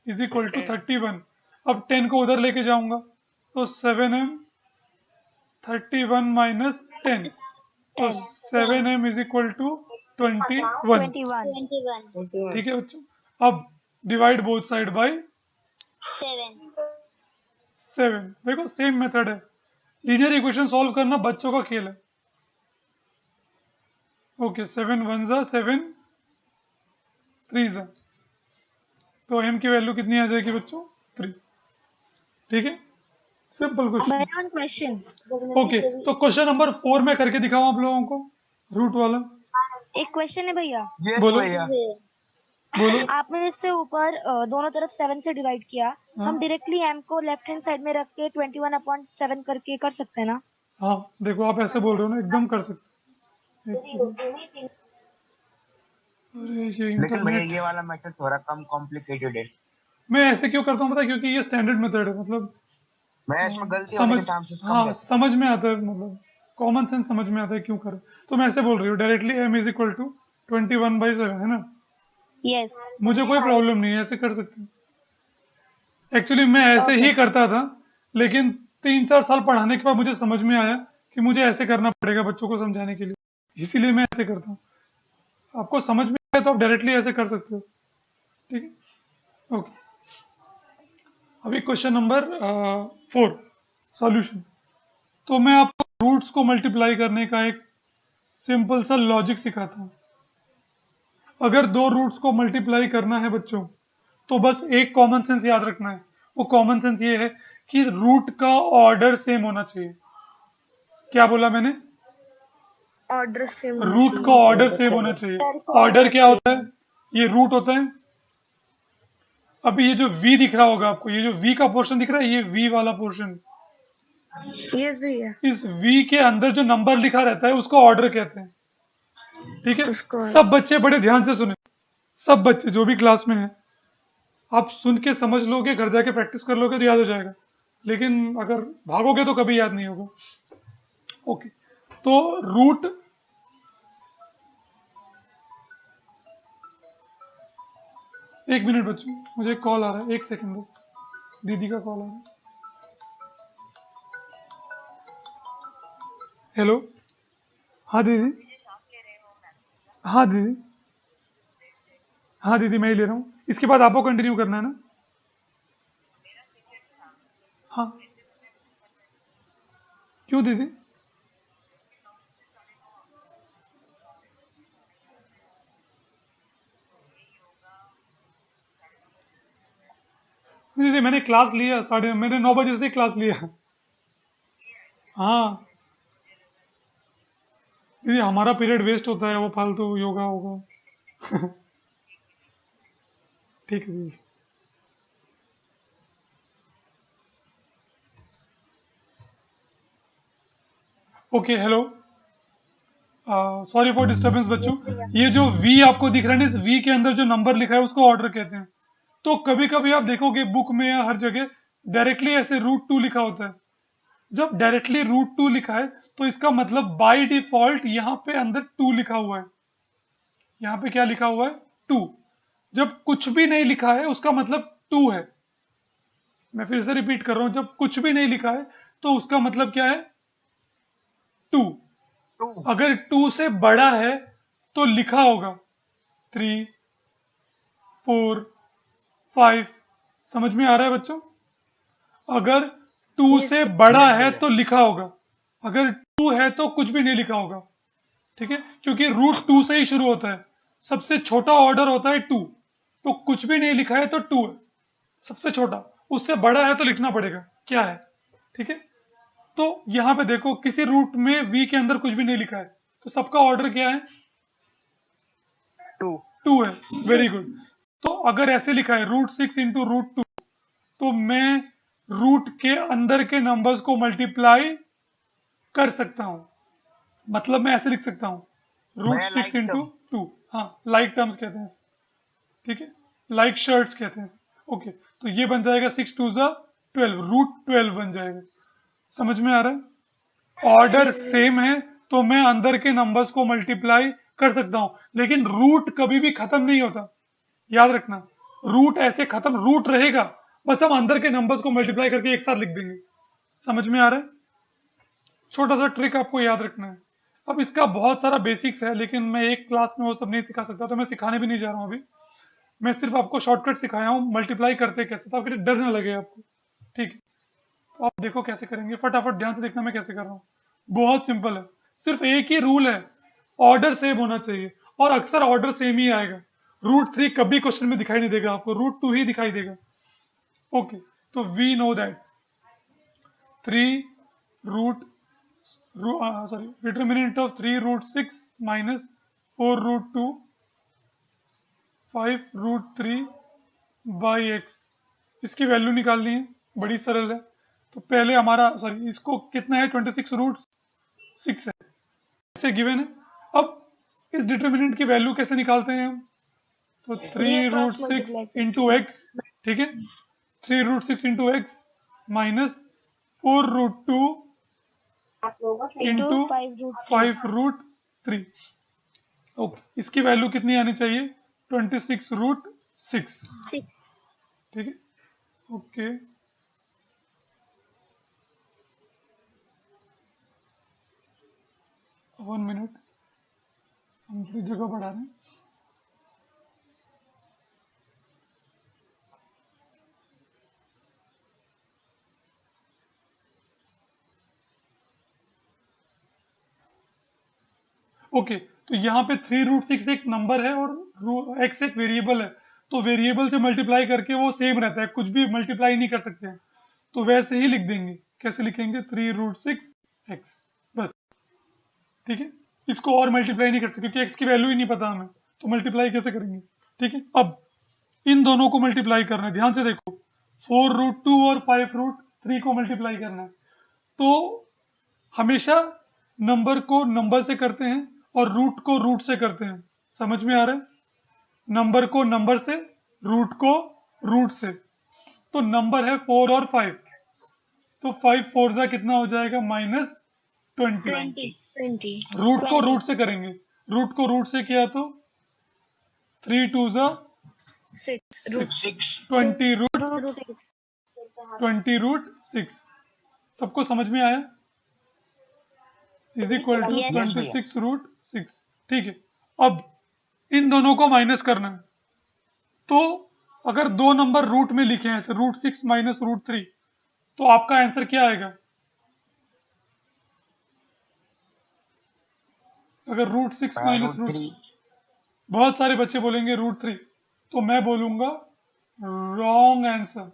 Speaker 1: इज इक्वल टू 31। अब 10 को उधर लेके जाऊंगा तो 7m 31 माइनस 10, तो 7m इज इक्वल टू 21।
Speaker 2: 21
Speaker 1: ठीक है बच्चों, अब डिवाइड बोथ साइड बाय 7। देखो सेम मेथड है, लीनियर इक्वेशन सॉल्व करना बच्चों का खेल है। ओके, 7 1 जा 7 3 जा, तो m की वैल्यू कितनी आ जाएगी बच्चों 3। ठीक है, सिंपल क्वेश्चन।
Speaker 2: भैया क्वेश्चन।
Speaker 1: ओके, तो क्वेश्चन नंबर 4 में करके दिखाऊं आप लोगों को, रूट वाला।
Speaker 2: एक क्वेश्चन है भैया।
Speaker 3: यस
Speaker 1: बोलो
Speaker 3: भैया।
Speaker 1: बोलो।
Speaker 2: आपने इससे ऊपर दोनों तरफ 7 से डिवाइड किया,
Speaker 1: हाँ।
Speaker 2: हम डायरेक्टली m को लेफ्ट हैंड साइड में रख के 21/7 करके कर सकते हैं ना?
Speaker 1: हाँ देखो, आप ऐसे बोल रहे हो ना, एकदम कर सकते हैं। अरे ये
Speaker 3: लेकिन भैया
Speaker 1: इंटरनेट,
Speaker 3: ये वाला मेथड थोड़ा कम कॉम्प्लिकेटेड है।
Speaker 1: मैं ऐसे क्यों करता हूँ पता है? क्योंकि ये स्टैंडर्ड मेथड है, मतलब
Speaker 3: मैं इसमें गलती होने के चांसेस कम
Speaker 1: हाँ
Speaker 3: रहते
Speaker 1: समझ में आता है, मतलब कॉमन सेंस समझ में आता है क्यों करें। तो मैं ऐसे बोल रही हूँ directly m is equal to 21/7 है ना,
Speaker 2: यस।
Speaker 1: मुझे कोई प्रॉब्लम नहीं है, ऐसे कर सकते हैं। एक्चुअली मैं ऐसे ही करता था, लेकिन 3-4 साल पढ़ाने के बाद मुझे समझ में आया कि मुझे ऐसे करना पड़ेगा बच्चों को समझाने के लिए, इसीलिए मैं ऐसे करता हूँ। आपको समझ में आया तो आप डायरेक्टली ऐसे कर सकते हो। ठीक है, ओके। अभी क्वेश्चन नंबर 4 सॉल्यूशन। तो मैं आपको रूट्स को मल्टीप्लाई करने का एक सिंपल सा लॉजिक सिखाता हूँ। अगर 2 रूट्स को मल्टीप्लाई करना है बच्चों, तो बस एक कॉमन सेंस याद रखना है। वो कॉमन सेंस ये है कि रूट का ऑर्डर सेम होना चाहिए। क्या बोला मैंने?
Speaker 6: ऑर्डर सेम
Speaker 1: रूट का ऑर्डर सेम होना चाहिए। ऑर्डर क्या होता है? ये रूट होता है। अभी ये जो v दिख रहा होगा आपको, ये जो v का पोर्शन दिख रहा है, ये v वाला पोर्शन,
Speaker 6: यस भैया।
Speaker 1: इस v के अंदर जो नंबर लिखा रहता है उसको ऑर्डर कहते हैं, ठीक है।
Speaker 6: उसको
Speaker 1: सब बच्चे बड़े ध्यान से सुने, सब बच्चे जो भी क्लास में हैं, आप सुन के समझ लोगे, घर जाके प्रैक्टिस कर लोगे तो याद हो जाएगा, लेकिन अगर भागोगे तो कभी याद नहीं होगा। ओके, तो रूट, एक मिनट बच्चों, मुझे कॉल आ रहा है, एक सेकंड बस, दीदी का कॉल आ रहा है। हेलो, हाँ दीदी, हाँ दीदी, हाँ दीदी मैं ही ले रहा हूँ, इसके बाद आपको कंटिन्यू करना है ना? हाँ, क्यों दीदी? दीदी मैंने क्लास लिया, मैंने 9 बजे से क्लास लिया। हाँ दीदी, हमारा पीरियड वेस्ट होता है, वो फालतू योगा होगा। ठीक है दीदी। Okay, hello, sorry for disturbance बच्चों। ये जो v आपको दिख रहा है ना, इस v के अंदर जो नंबर लिखा है उसको ऑर्डर कहते हैं। तो कभी कभी आप देखोगे बुक में या हर जगह डायरेक्टली ऐसे √2 लिखा होता है। जब डायरेक्टली √2 लिखा है तो इसका मतलब बाय डिफॉल्ट यहाँ पे अंदर 2 लिखा हुआ है। यहाँ पे क्या लिखा हुआ है? 2। जब कुछ भी नहीं लिखा है उसका मतलब 2 है। मैं फिर से रिपीट कर रहा हूँ, जब कुछ भी नहीं लिखा है तो उसका मतलब क्या है? 2।
Speaker 3: 2
Speaker 1: अगर 2 से बड़ा है तो लिखा होगा 3, 4, 5। समझ में आ रहा है बच्चों? अगर 2 से बड़ा
Speaker 3: यस
Speaker 1: है
Speaker 3: भैया।
Speaker 1: तो लिखा होगा, अगर 2 है तो कुछ भी नहीं लिखा होगा, ठीक है, क्योंकि √2 से ही शुरू होता है। सबसे छोटा ऑर्डर होता है 2, तो कुछ भी नहीं लिखा है तो 2 है सबसे छोटा। उससे बड़ा है तो लिखना पड़ेगा क्या है, ठीक है। तो यहां पे देखो, किसी रूट में v के अंदर कुछ भी नहीं लिखा है, तो सबका ऑर्डर क्या है?
Speaker 4: 2।
Speaker 1: 2 है। Very good. तो अगर ऐसे लिखा है √6 इंटू √2, तो मैं रूट के अंदर के नंबर्स को मल्टीप्लाई कर सकता हूं। मतलब मैं ऐसे लिख सकता हूं
Speaker 3: भैया
Speaker 1: √6
Speaker 3: लाइक
Speaker 1: इंटू
Speaker 3: टर्म।
Speaker 1: 2। हाँ, लाइक टर्म्स कहते हैं, ठीक है, लाइक शर्ट्स कहते हैं। ओके, तो ये बन जाएगा 6 2 ज़ा 12, √12 बन जाएगा। समझ में आ रहा है? ऑर्डर सेम है तो मैं अंदर के नंबर्स को मल्टीप्लाई कर सकता हूं, लेकिन रूट कभी भी खत्म नहीं होता, याद रखना। रूट ऐसे खत्म, रूट रहेगा, बस हम अंदर के नंबर्स को मल्टीप्लाई करके एक साथ लिख देंगे। समझ में आ रहा है? छोटा सा ट्रिक आपको याद रखना है। अब इसका बहुत सारा बेसिक्स है, लेकिन मैं एक क्लास में वो सब नहीं सिखा सकता, तो मैं सिखाने भी नहीं जा रहा हूँ अभी। मैं सिर्फ आपको शॉर्टकट सिखाया हूँ, मल्टीप्लाई करते कैसे, ताकि डर ना लगे आपको, ठीक है। तो आप देखो कैसे करेंगे, फटाफट ध्यान से देखना मैं कैसे कर रहा हूँ। बहुत सिंपल है, सिर्फ एक ही रूल है, ऑर्डर सेम होना चाहिए, और अक्सर ऑर्डर सेम ही आएगा। √3 कभी क्वेश्चन में दिखाई नहीं देगा आपको, √2 ही दिखाई देगा। ओके, तो we know that 3 root sorry determinant of 3√6 minus 4√2 5√3 by x. इसकी वैल्यू निकालनी है, बड़ी सरल है। तो पहले हमारा, सॉरी, इसको कितना है, 26√6 है, ऐसे गिवन है। अब इस डिटर्मिनेंट की वैल्यू कैसे निकालते हैं हम? तो 3√6 इंटू एक्स, ठीक है, 3√6 into x minus 4√2 into 5√3। Okay, इसकी वैल्यू कितनी आनी चाहिए? 26√6,
Speaker 2: 6।
Speaker 1: ठीक है। ओके, 1 मिनट, हम थोड़ी जगह बढ़ा रहे हैं। ओके, तो यहाँ पे 3√6 एक नंबर है और एक्स एक वेरिएबल है, तो वेरिएबल से मल्टीप्लाई करके वो सेम रहता है, कुछ भी मल्टीप्लाई नहीं कर सकते हैं, तो वैसे ही लिख देंगे। कैसे लिखेंगे? 3√6 एक्स, बस, ठीक है। इसको और मल्टीप्लाई नहीं कर सकते क्योंकि एक्स की वैल्यू ही नहीं पता हमें, तो मल्टीप्लाई कैसे करेंगे, ठीक है। अब इन दोनों को मल्टीप्लाई करना है, ध्यान से देखो, 4√2 और 5√3 को मल्टीप्लाई करना है। तो हमेशा नंबर को नंबर से करते हैं और रूट को रूट से करते हैं। समझ में आ रहा है? नंबर को नंबर से, रूट को रूट से। तो नंबर है 4 और 5, तो 5 4 जा कितना हो जाएगा? -20।
Speaker 2: 20
Speaker 1: रूट को रूट से करेंगे, रूट को रूट से किया तो 3 2 जा
Speaker 2: 6
Speaker 3: 6
Speaker 1: 20 रूट
Speaker 2: 6
Speaker 1: 20 रूट 6। सबको समझ में आया? Is equal to
Speaker 2: Yes.
Speaker 1: 26 root 6। ठीक है, अब इन दोनों को माइनस करना है। तो अगर दो नंबर रूट में लिखे हैं, ऐसे √6 माइनस √3, तो आपका आंसर क्या आएगा? अगर √6 माइनस
Speaker 3: √3
Speaker 1: बहुत सारे बच्चे बोलेंगे √3, तो मैं बोलूंगा रॉन्ग आंसर।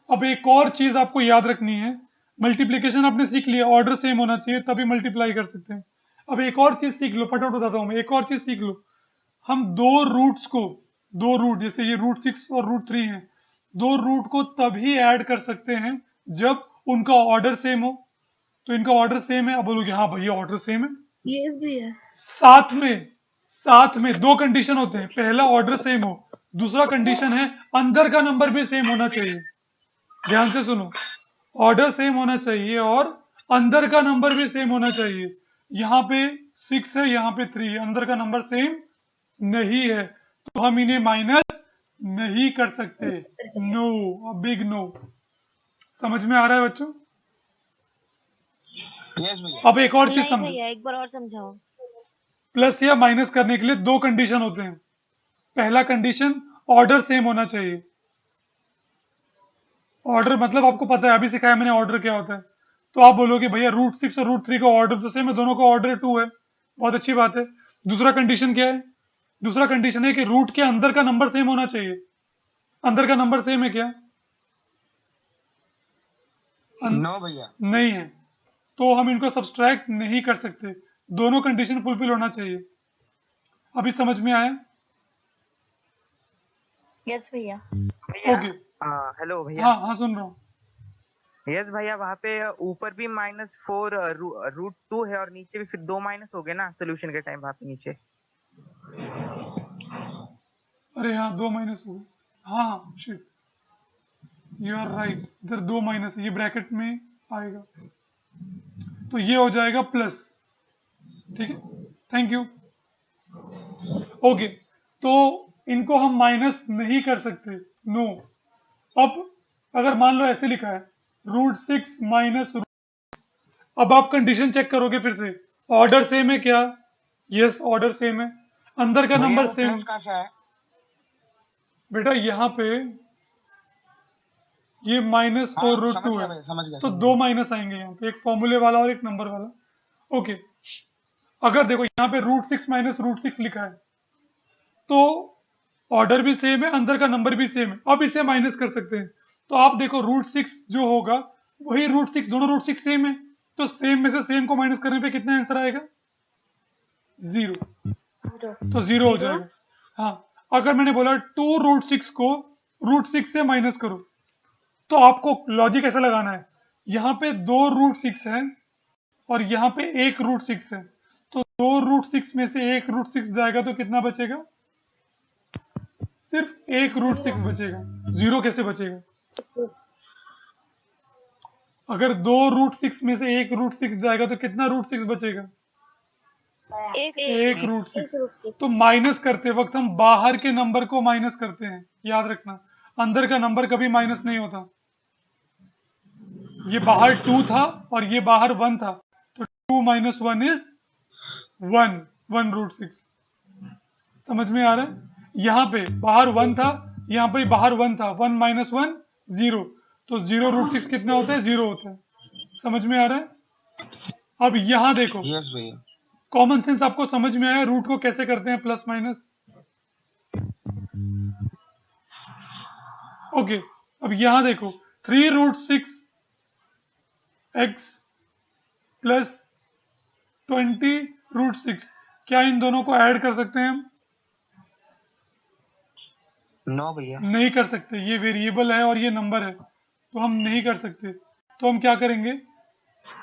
Speaker 1: अब एक और चीज आपको याद रखनी है, मल्टीप्लिकेशन आपने सीख लिया, ऑर्डर सेम होना चाहिए तभी मल्टीप्लाई कर सकते हैं। अब एक और चीज सीख लो, फटाफट बताता हूं मैं, एक और चीज सीख लो। हम दो रूट्स को, दो रूट जैसे ये √6 और √3 हैं, दो रूट को तभी ऐड कर सकते हैं जब उनका ऑर्डर सेम हो। तो इनका ऑर्डर सेम है, अब बोलोगे हाँ भैया ऑर्डर सेम है।
Speaker 2: यस भैया।
Speaker 1: साथ में दो कंडीशन होते हैं, पहला ऑर्डर सेम हो, दूसरा कंडीशन है अंदर का नंबर भी सेम होना चाहिए। ध्यान से सुनो, ऑर्डर सेम होना चाहिए और अंदर का नंबर भी सेम होना चाहिए। यहाँ पे 6 है, यहाँ पे 3 है, अंदर का नंबर सेम नहीं है, तो हम इन्हें माइनस नहीं कर सकते। No, a big no. समझ में आ रहा है बच्चों?
Speaker 3: यस भैया।
Speaker 1: अब एक और चीज
Speaker 2: नहीं
Speaker 1: समझो,
Speaker 2: भैया, एक बार और समझाओ।
Speaker 1: प्लस या माइनस करने के लिए दो कंडीशन होते हैं। पहला कंडीशन, ऑर्डर सेम होना चाहिए। ऑर्डर मतलब आपको पता है, अभी सिखाया मैंने ऑर्डर क्या होता है। तो आप बोलोगे भैया √6 और √3 का ऑर्डर तो सेम है, दोनों का ऑर्डर 2 है, बहुत अच्छी बात है। दूसरा कंडीशन क्या है? दूसरा कंडीशन है कि रूट के अंदर का नंबर सेम होना चाहिए। अंदर का नंबर सेम है क्या?
Speaker 3: नो भैया।
Speaker 1: नहीं है, तो हम इनको सब्सट्रैक्ट नहीं कर सकते। दोनों कंडीशन फुलफिल होना चाहिए। अभी समझ में आया?
Speaker 2: यस भैया।
Speaker 1: ओके,
Speaker 4: हेलो भैया।
Speaker 1: हाँ हाँ सुन रहा हूँ।
Speaker 4: यस भैया, वहाँ पे ऊपर भी -4 √2 है और नीचे भी फिर 2 माइनस हो गए ना सोल्यूशन के टाइम वहाँ पे नीचे।
Speaker 1: अरे हाँ, 2 माइनस हो गए। हाँ शिट, यू आर राइट, इधर 2 माइनस है, ये ब्रैकेट में आएगा, तो ये हो जाएगा प्लस। ठीक है, थैंक यू। ओके, तो इनको हम माइनस नहीं कर सकते, नो। अब अगर मान लो ऐसे लिखा है √6 माइनस, अब आप कंडीशन चेक करोगे फिर से, ऑर्डर सेम है क्या? यस, ऑर्डर सेम है। अंदर का
Speaker 3: भैया
Speaker 1: नंबर
Speaker 3: वो
Speaker 1: सेम।
Speaker 3: प्लस कहाँ से है?
Speaker 1: बेटा यहाँ पे ये -4
Speaker 3: हाँ समझ
Speaker 1: √2
Speaker 3: गया
Speaker 1: है,
Speaker 3: भैया, समझ गया
Speaker 1: तो
Speaker 3: समझ
Speaker 1: दो
Speaker 3: गया।
Speaker 1: माइनस आएंगे यहाँ पे, एक फॉर्मूले वाला और एक नंबर वाला। ओके, अगर देखो यहाँ पे √6 माइनस √6 लिखा है, तो ऑर्डर भी सेम है, अंदर का नंबर भी सेम है, अब इसे माइनस कर सकते हैं। तो आप देखो √6 जो होगा वही √6, दोनों √6 सेम है, तो सेम में से सेम को माइनस करने पे कितना आंसर आएगा? 0। तो 0 हो जाएगा। हाँ, अगर मैंने बोला 2 √6 को √6 से माइनस करो, तो आपको लॉजिक ऐसा लगाना है, यहाँ पे 2 √6 है और यहाँ पे 1 √6 है, तो 2 √6 में से 1 √6 जाएगा तो कितना बचेगा? सिर्फ 1 √6 बचेगा। 0 कैसे बचेगा? अगर 2 √6 में से 1 √6 जाएगा तो कितना √6 बचेगा? 1 √6। तो माइनस करते वक्त हम बाहर के नंबर को माइनस करते हैं, याद रखना, अंदर का नंबर कभी माइनस नहीं होता। ये बाहर 2 था और ये बाहर 1 था, तो 2 - 1 इज 1 √6। समझ में आ रहा है? यहाँ पे बाहर 1 था, यहाँ पे बाहर 1 था, 1 - 1 0, तो 0 √6 कितना होता है? 0 होता है। समझ में आ रहा है? अब यहाँ देखो,
Speaker 3: यस भैया।
Speaker 1: कॉमन सेंस आपको समझ में आया, रूट को कैसे करते हैं प्लस माइनस? ओके, अब यहाँ देखो 3 √6 x प्लस 20 √6, क्या इन दोनों को ऐड कर सकते हैं हम?
Speaker 3: नो भैया।
Speaker 1: नहीं कर सकते, ये वेरिएबल है और ये नंबर है, तो हम नहीं कर सकते। तो हम क्या करेंगे,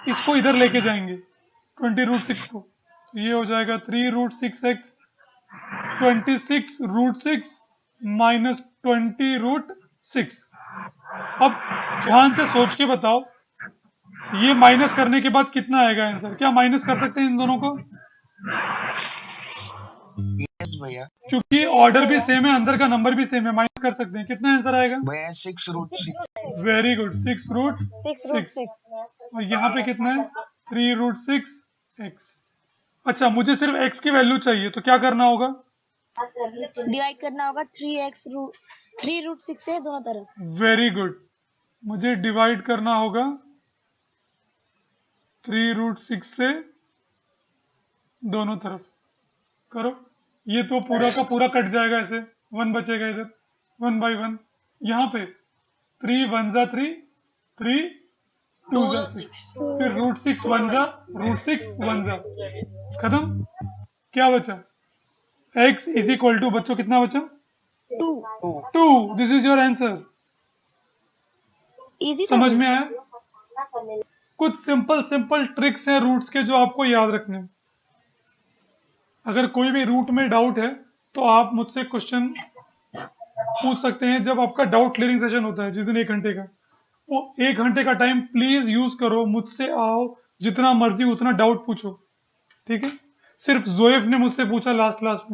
Speaker 1: इसको इधर लेके जाएंगे 20√6 को, तो ये हो जाएगा 3√6x 26√6 माइनस 20√6। अब ध्यान से सोच के बताओ ये माइनस करने के बाद कितना आएगा आंसर, क्या माइनस कर सकते हैं इन दोनों को?
Speaker 3: यस भैया।
Speaker 1: क्योंकि ऑर्डर भी सेम है, अंदर का नंबर भी सेम है, माइनस कर सकते हैं। कितना आंसर आएगा?
Speaker 3: भैया 6√6।
Speaker 1: Very good, 6√6। और यहाँ पे कितना है? 3√6x। अच्छा, मुझे सिर्फ x की वैल्यू चाहिए, तो क्या करना होगा?
Speaker 7: डिवाइड करना होगा 3√6 से दोनों तरफ।
Speaker 1: वेरी गुड, मुझे डिवाइड करना होगा 3√6 से दोनों तरफ। करो, ये तो पूरा का पूरा कट जाएगा, ऐसे 1 बचेगा इधर, 1 by 1। यहाँ पे 3 1 जा 3, 3 2 जा 6, फिर √6 1 जा, √6 1 जा, खत्म। क्या बचा? x इज इक्वल टू, बच्चों कितना बचा? 2। This is your answer.
Speaker 7: Easy
Speaker 1: समझ में आया? कुछ सिंपल ट्रिक्स हैं रूट्स के जो आपको याद रखने हैं। अगर कोई भी रूट में डाउट है तो आप मुझसे क्वेश्चन पूछ सकते हैं जब आपका डाउट क्लियरिंग सेशन होता है, जिस दिन 1 घंटे का। वो 1 घंटे का टाइम प्लीज यूज करो, मुझसे आओ, जितना मर्जी उतना डाउट पूछो, ठीक है? सिर्फ जोएफ ने मुझसे पूछा लास्ट में।